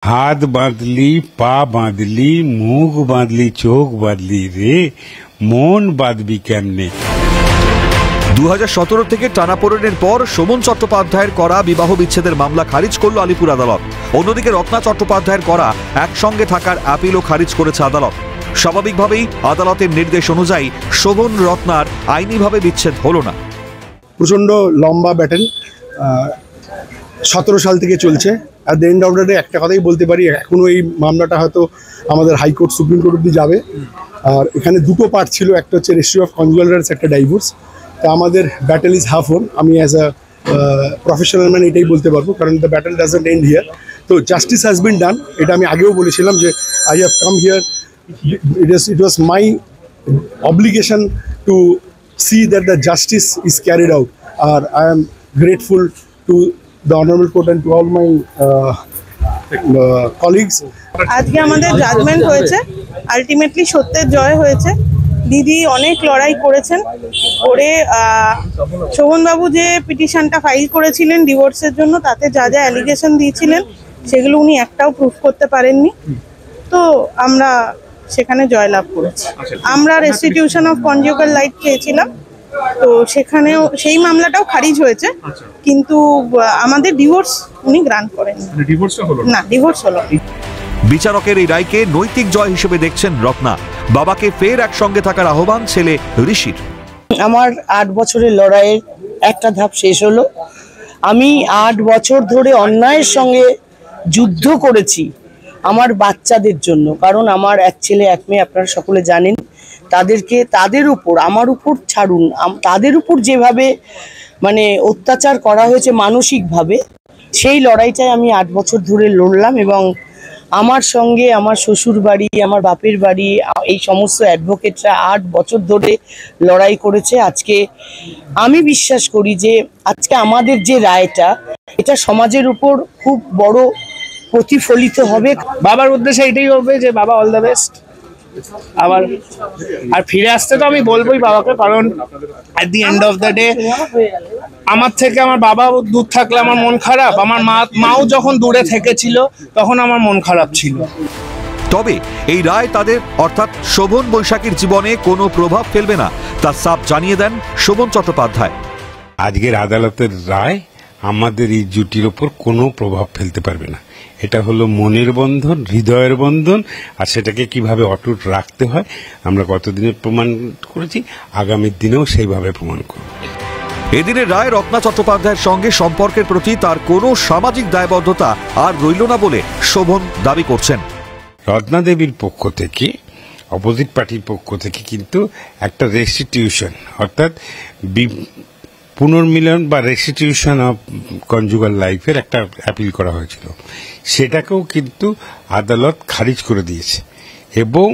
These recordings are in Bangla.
हाथ बांधली पा बांधली मुख बांधली चोख बांधली रे মন বাঁধবি কেমনে। 2017 থেকে টানাপোড়েনের পর শোভন চট্টোপাধ্যায়ের করা বিবাহ বিচ্ছেদের মামলা খারিজ করল আলিপুর আদালত। অন্যদিকে রত্না চট্টোপাধ্যায়ের করা একসঙ্গে থাকার আপিলও খারিজ করেছে আদালত। স্বাভাবিকভাবেই আদালতের নির্দেশ অনুযায়ী শোভন রত্নার আইনিভাবে বিচ্ছেদ হলো না। প্রচণ্ড লম্বা ব্যাটেল 17 সাল থেকে চলছে। Are the end of the day একটা কথাই বলতে পারি, এখনও এই মামলাটা হয়তো আমাদের হাইকোর্ট সুপ্রিম কোর্ট অব্দি যাবে। আর এখানে দুটো পার্ট ছিল, একটা হচ্ছে রেজিস্ট্রি অফ কনজুগাল রাইটস, একটা ডাইভোর্স। তা আমাদের ব্যাটেল ইজ হাফ ওন। আমি অ্যাজ আ প্রফেশনাল ম্যান এটাই বলতে পারবো, কারণ the battle doesn't end here. তো জাস্টিস হ্যাজ বিন ডান, এটা আমি আগেও বলেছিলাম যে I have come here, it was my obligation to see that the justice is carried out. I am grateful to the honorable court and to all my colleagues. আজকে আমাদের জাজমেন্ট হয়েছে, আলটিমেটলি সত্যের জয় হয়েছে। দিদি অনেক লড়াই করেছেন, করে শোভনবাবু যে পিটিশনটা ফাইল করেছিলেন ডিভোর্সের জন্য, তাতে যা যা অ্যালিগেশন দিয়েছিলেন সেগুলো উনি একটাও প্রুফ করতে পারেননি। তো আমরা সেখানে জয়লাভ করেছি। আমরা রেস্টিটিউশন অফ কনজুগাল রাইট চেয়েছিলাম, তো সেখানেও সেই মামলাটাও খারিজ হয়েছে, কিন্তু আমাদের ডিভোর্স উনি গ্রান্ট করেন না, ডিভোর্স হলো। বিচারকের এই রায়কে নৈতিক জয় হিসেবে দেখছেন রত্না। বাবাকে ফের একসঙ্গে থাকার আহ্বান ছেলে ঋষির। আমার 8 বছরের লড়াইয়ের একটা ধাপ শেষ হলো। আমি 8 বছর ধরে অন্যায়ের সঙ্গে যুদ্ধ করেছি আমার বাচ্চাদের জন্য, কারণ আমার এক ছেলে এক মেয়ে, আপনারা সকলে জানেন। তাদের উপর, আমার উপর ছাড়ুন, তাদের উপর যেভাবে মানে অত্যাচার করা হয়েছে মানসিকভাবে, সেই লড়াইটাই আমি 8 বছর ধরে লড়লাম। এবং আমার সঙ্গে আমার শ্বশুর বাড়ি, আমার বাপের বাড়ি, এই সমস্ত অ্যাডভোকেটরা 8 বছর ধরে লড়াই করেছে। আজকে আমি বিশ্বাস করি যে আজকে আমাদের যে রায়টা, এটা সমাজের উপর খুব বড় প্রতিফলিত হবে। বাবার উদ্দেশ্যে এটাই হবে যে বাবা অল দ্য বেস্ট। আবার আর ফিরে আসতে তো আমি বলবোই বাবাকে, কারণ at the end of the day আমার থেকে আমার বাবা দূর থাকলে আমার মন খারাপ, আমার মাও যখন দূরে থেকেছিল তখন আমার মন খারাপ ছিল। তবে এই রায় তাদের অর্থাৎ শোভন বৈশাখীর জীবনে কোনো প্রভাব ফেলবে না, তা সাফ জানিয়ে দেন শোভন চট্টোপাধ্যায়। আজকের আদালতের রায় আমাদের এই জুটির ওপর কোনো প্রভাব ফেলতে পারবে না। এটা হলো মনের বন্ধন, হৃদয়ের বন্ধন, আর সেটাকে কিভাবে অটুট রাখতে হয় আমরা গতদিনে প্রমাণ করেছি, আগামী দিনেও সেইভাবে প্রমাণ করব। এদিনের রায় রত্না চট্টোপাধ্যায়ের সঙ্গে সম্পর্কের প্রতি তার কোনো সামাজিক দায়বদ্ধতা আর রইল না বলে শোভন দাবি করছেন। রত্না দেবীর পক্ষ থেকে, অপোজিট পার্টির পক্ষ থেকে কিন্তু একটা রেস্টিটিউশন অর্থাৎ পুনর্মিলন বা রেস্টিটিউশন অফ কনজুগাল লাইফের একটা অ্যাপিল করা হয়েছিল, সেটাকেও কিন্তু আদালত খারিজ করে দিয়েছে। এবং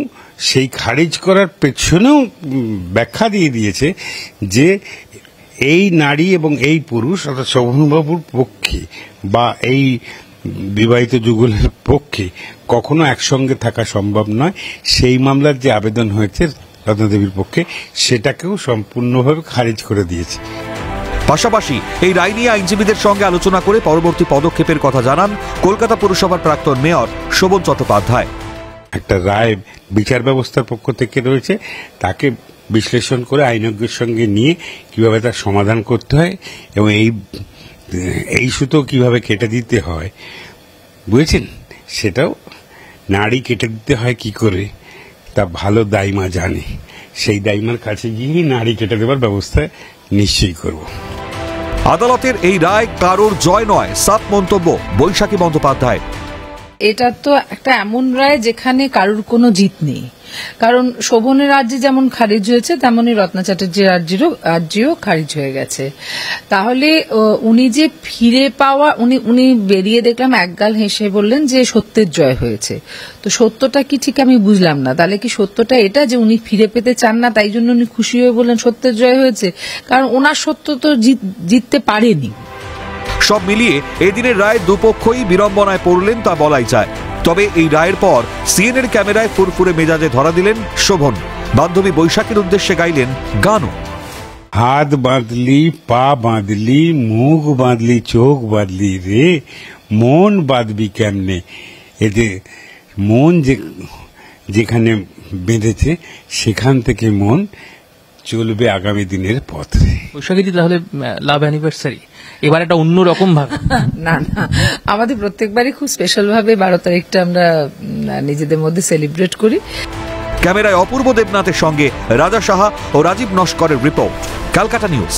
সেই খারিজ করার পেছনেও ব্যাখ্যা দিয়ে দিয়েছে যে এই নারী এবং এই পুরুষ অর্থাৎ শোভনবাবুর পক্ষে বা এই বিবাহিত যুগলের পক্ষে কখনো একসঙ্গে থাকা সম্ভব নয়। সেই মামলার যে আবেদন হয়েছে রত্নাদেবীর পক্ষে, সেটাকেও সম্পূর্ণভাবে খারিজ করে দিয়েছে। পাশাপাশি এই রায় নিয়ে আইনজীবীদের সঙ্গে আলোচনা করে পরবর্তী পদক্ষেপের কথা জানান কলকাতা পুরসভার প্রাক্তন মেয়র শোভন চট্টোপাধ্যায়। একটা রায় বিচার ব্যবস্থার পক্ষ থেকে রয়েছে, তাকে বিশ্লেষণ করে আইনজ্ঞের সঙ্গে নিয়ে কিভাবে তার সমাধান করতে হয় এবং এই সুতো কিভাবে কেটে দিতে হয়, বুঝেছেন, সেটাও নাড়ি কেটে দিতে হয় কি করে তা ভালো দাইমা জানে। সেই দাইমার কাছে গিয়ে নাড়ি কেটে দেওয়ার ব্যবস্থা নিশ্চয়ই করব। আদালতের এই রায় কারোর জয় নয়, সাফ মন্তব্য বৈশাখী বন্দ্যোপাধ্যায়। এটা তো একটা এমন রায় যেখানে কারোর কোনো জিত নেই, কারণ শোভনের রাজ্যে যেমন খারিজ হয়েছে তেমনি রত্না চ্যাটার্জির রাজ্যেও খারিজ হয়ে গেছে। তাহলে উনি যে ফিরে পাওয়া, উনি বেরিয়ে দেখলাম একগাল হেসে বললেন যে সত্যের জয় হয়েছে। তো সত্যটা কি ঠিক আমি বুঝলাম না। তাহলে কি সত্যটা এটা যে উনি ফিরে পেতে চান না, তাই জন্য উনি খুশি হয়ে বললেন সত্যের জয় হয়েছে? কারণ ওনার সত্য তো জিততে পারেনি। সব মিলিয়ে এদিনের রায় দুপক্ষই বিড়ম্বনায় পড়লেন তা বলাই যায়। তবে এই রায়ের পর সিএনএর ক্যামেরায় ফুরফুরে মেজাজে ধরা দিলেন শোভন। বান্ধবী বৈশাখীর উদ্দেশ্যে গাইলেন গানও। হাত বাঁধলি পা বাঁধলি মুখ বাঁধলি চোখ বাঁধলি রে মন বাঁধবি কেমনে। এতে মন যেখানে বেঁধেছে সেখান থেকে মন চলবে আগামী দিনের পথে। বৈশাখীদি তাহলে লাভ অ্যানিভার্সারি এবার একটা অন্য রকম ভাবে? না না, আমাদের প্রত্যেকবারই খুব স্পেশাল ভাবে 12 তারিখটা আমরা নিজেদের মধ্যে সেলিব্রেট করি। ক্যামেরায় অপূর্ব দেবনাথের সঙ্গে রাজা সাহা ও রাজীব নস্করের রিপোর্ট, ক্যালকাটা নিউজ।